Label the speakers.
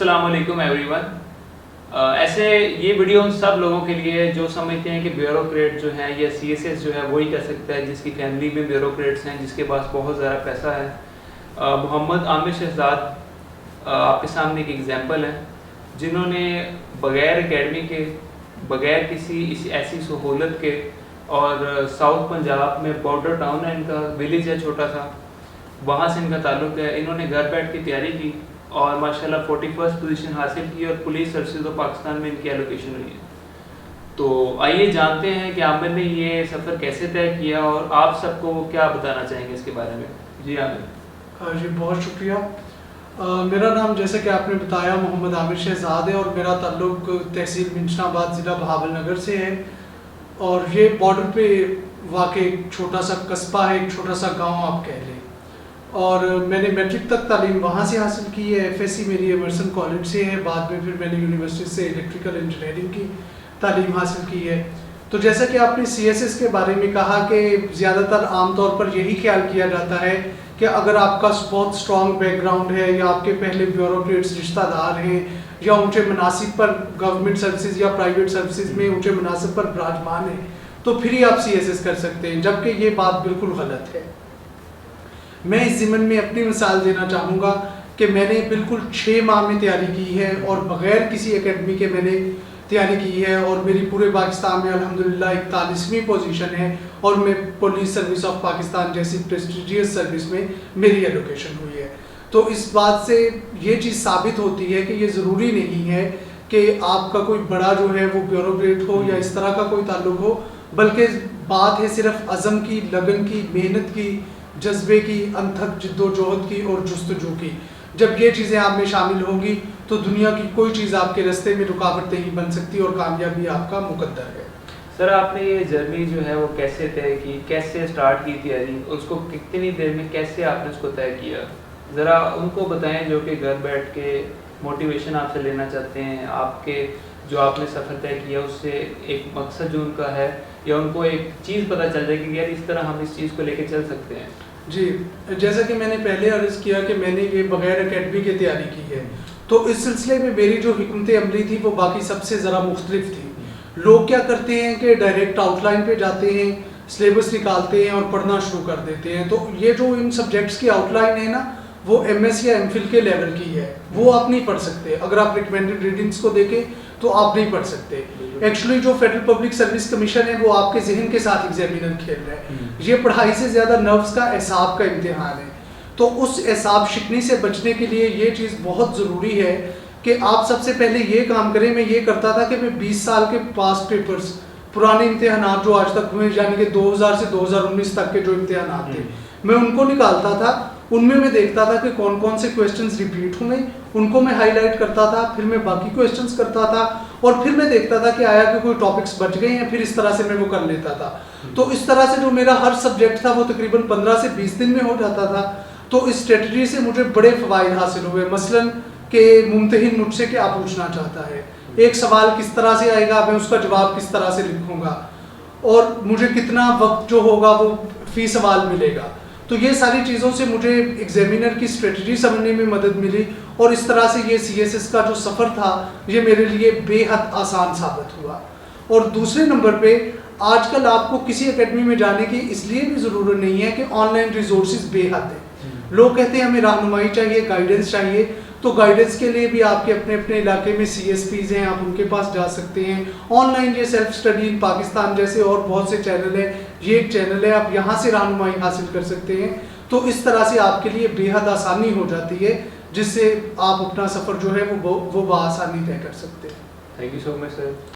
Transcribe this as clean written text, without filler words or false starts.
Speaker 1: السلام علیکم every one. ایسے یہ ویڈیو ان سب لوگوں کے لیے جو سمجھتے ہیں کہ بیوروکریٹ جو ہے یا سی ایس ایس جو ہے وہی کر سکتا ہے، جس کی فیملی میں بیوروکریٹس ہیں، جس کے پاس بہت زیادہ پیسہ ہے. محمد عامر شہزاد آپ کے سامنے ایک ایگزامپل ہے، جنہوں نے بغیر اکیڈمی کے، بغیر کسی ایسی سہولت کے، اور ساؤتھ پنجاب میں بارڈر ٹاؤن ہے، ان کا ولیج ہے چھوٹا سا، وہاں سے ان کا تعلق ہے. انہوں نے گھر بیٹھ کے تیاری کی اور ماشاءاللہ 41 پوزیشن حاصل کی اور پولیس سروسز آف پاکستان میں ان کی ایلوکیشن ہوئی ہے. تو آئیے جانتے ہیں کہ عامر نے یہ سفر کیسے طے کیا اور آپ سب کو کیا بتانا چاہیں گے اس کے بارے میں. جی عامر.
Speaker 2: جی بہت شکریہ. میرا نام جیسے کہ آپ نے بتایا محمد عامر شہزاد ہے، اور میرا تعلق تحصیل منشن آباد ضلع بہاول نگر سے ہے، اور یہ بارڈر پہ واقع ایک چھوٹا سا قصبہ ہے، ایک چھوٹا سا گاؤں آپ کہہ لیں. اور میں نے میٹرک تک تعلیم وہاں سے حاصل کی ہے. ایف ایس سی میری ایمرسن کالج سے ہے. بعد میں پھر میں نے یونیورسٹی سے الیکٹریکل انجینئرنگ کی تعلیم حاصل کی ہے. تو جیسا کہ آپ نے سی ایس ایس کے بارے میں کہا کہ زیادہ تر عام طور پر یہی خیال کیا جاتا ہے کہ اگر آپ کا بہت اسٹرانگ بیک گراؤنڈ ہے، یا آپ کے پہلے بیوروکریٹس رشتہ دار ہیں، یا اونچے مناصب پر گورنمنٹ سروسز یا پرائیویٹ سروسز میں اونچے مناصب پر براجمان ہیں، تو پھر ہی آپ سی ایس ایس کر سکتے ہیں، جبکہ یہ بات بالکل غلط ہے. میں اس ضمن میں اپنی مثال دینا چاہوں گا کہ میں نے بالکل 6 ماہ میں تیاری کی ہے، اور بغیر کسی اکیڈمی کے میں نے تیاری کی ہے، اور میری پورے پاکستان میں الحمدللہ 41ویں پوزیشن ہے، اور میں پولیس سروس آف پاکستان جیسی پریسٹیجیس سروس میں میری ایلوکیشن ہوئی ہے. تو اس بات سے یہ چیز ثابت ہوتی ہے کہ یہ ضروری نہیں ہے کہ آپ کا کوئی بڑا جو ہے وہ بیوروکریٹ ہو یا اس طرح کا کوئی تعلق ہو، بلکہ بات ہے صرف عزم کی، لگن کی، محنت کی، جذبے کی، انتھک جد و جہد کی اور جستجو کی. جب یہ چیزیں آپ میں شامل ہوں گی تو دنیا کی کوئی چیز آپ کے راستے میں رکاوٹ نہیں بن سکتی، اور کامیابی آپ کا مقدر ہے.
Speaker 1: سر آپ نے یہ جرنی جو ہے وہ کیسے طے کی، کیسے سٹارٹ کی تیاری، اس کو کتنی دیر میں کیسے آپ نے اس کو طے کیا؟ ذرا ان کو بتائیں جو کہ گھر بیٹھ کے موٹیویشن آپ سے لینا چاہتے ہیں، آپ کے جو آپ نے سفر طے کیا اس سے ایک مقصد جو ان کا ہے، یا ان کو ایک چیز پتہ چل جائے کہ یار اس طرح ہم اس چیز کو لے کے چل سکتے ہیں.
Speaker 2: جی جیسا کہ میں نے پہلے عرض کیا کہ میں نے یہ بغیر اکیڈمی کے تیاری کی ہے، تو اس سلسلے میں میری جو حکمت عملی تھی وہ باقی سب سے ذرا مختلف تھی. لوگ کیا کرتے ہیں کہ ڈائریکٹ آؤٹ لائن پہ جاتے ہیں، سلیبس نکالتے ہیں اور پڑھنا شروع کر دیتے ہیں. تو یہ جو ان سبجیکٹس کی آؤٹ لائن ہے نا، وہ ایم ایس یا ایم فل کے لیول کی ہے، وہ آپ نہیں پڑھ سکتے. اگر آپ ریکمینڈڈ ریڈنگس کو دیکھیں تو آپ نہیں پڑھ سکتے. ایکچولی جو فیڈرل پبلک سروس کمیشن ہے وہ آپ کے ذہن کے ساتھ ایگزامینر کھیل رہا ہے. یہ پڑھائی سے زیادہ نروس کا اعصاب کا امتحان ہے. تو اس اعصاب شکنی سے بچنے کے لیے یہ چیز بہت ضروری ہے کہ آپ سب سے پہلے یہ کام کریں. میں یہ کرتا تھا کہ میں 20 سال کے پاس پیپرز، پرانے امتحانات جو آج تک ہوئے، یعنی کہ 2000 سے 2019 تک کے جو امتحانات تھے، میں ان کو نکالتا تھا. ان میں دیکھتا تھا کہ کون کون سے کویسچنز ریپیٹ ہوئے، ان کو میں ہائی لائٹ کرتا تھا. پھر میں باقی کویسچنز کرتا تھا، اور پھر میں دیکھتا تھا کہ آیا کہ کوئی ٹاپکس بچ گئے ہیں. پھر اس طرح سے میں وہ کر لیتا تھا. تو اس طرح سے جو میرا ہر سبجیکٹ تھا وہ تقریباً 15 سے 20 دن میں ہو جاتا تھا. تو اس اسٹریٹجی سے مجھے بڑے فوائد حاصل ہوئے. مثلاً کہ ممتحن مجھ سے کیا پوچھنا چاہتا ہے، ایک سوال کس طرح سے آئے گا، میں اس کا جواب کس طرح سے لکھوں گا، اور مجھے کتنا وقت جو ہوگا وہ فی سوال ملے گا. تو یہ ساری چیزوں سے مجھے ایگزامینر کی اسٹریٹجی سمجھنے میں مدد ملی، اور اس طرح سے یہ سی ایس ایس کا جو سفر تھا یہ میرے لیے بے حد آسان ثابت ہوا. اور دوسرے نمبر پہ آج کل آپ کو کسی اکیڈمی میں جانے کی اس لیے بھی ضرورت نہیں ہے کہ آن لائن ریسورسز بے حد ہیں. لوگ کہتے ہیں ہمیں رہنمائی چاہیے، گائیڈنس چاہیے. تو گائیڈنس کے لیے بھی آپ کے اپنے اپنے علاقے میں سی ایس پیز ہیں، آپ ان کے پاس جا سکتے ہیں. آن لائن یہ سیلف اسٹڈی ان پاکستان جیسے اور بہت سے چینل ہیں، یہ ایک چینل ہے، آپ یہاں سے رہنمائی حاصل کر سکتے ہیں. تو اس طرح سے آپ کے لیے بے حد آسانی ہو جاتی ہے، جس سے آپ اپنا سفر جو ہے وہ بآسانی طے کر سکتے ہیں.
Speaker 1: Thank you so much sir.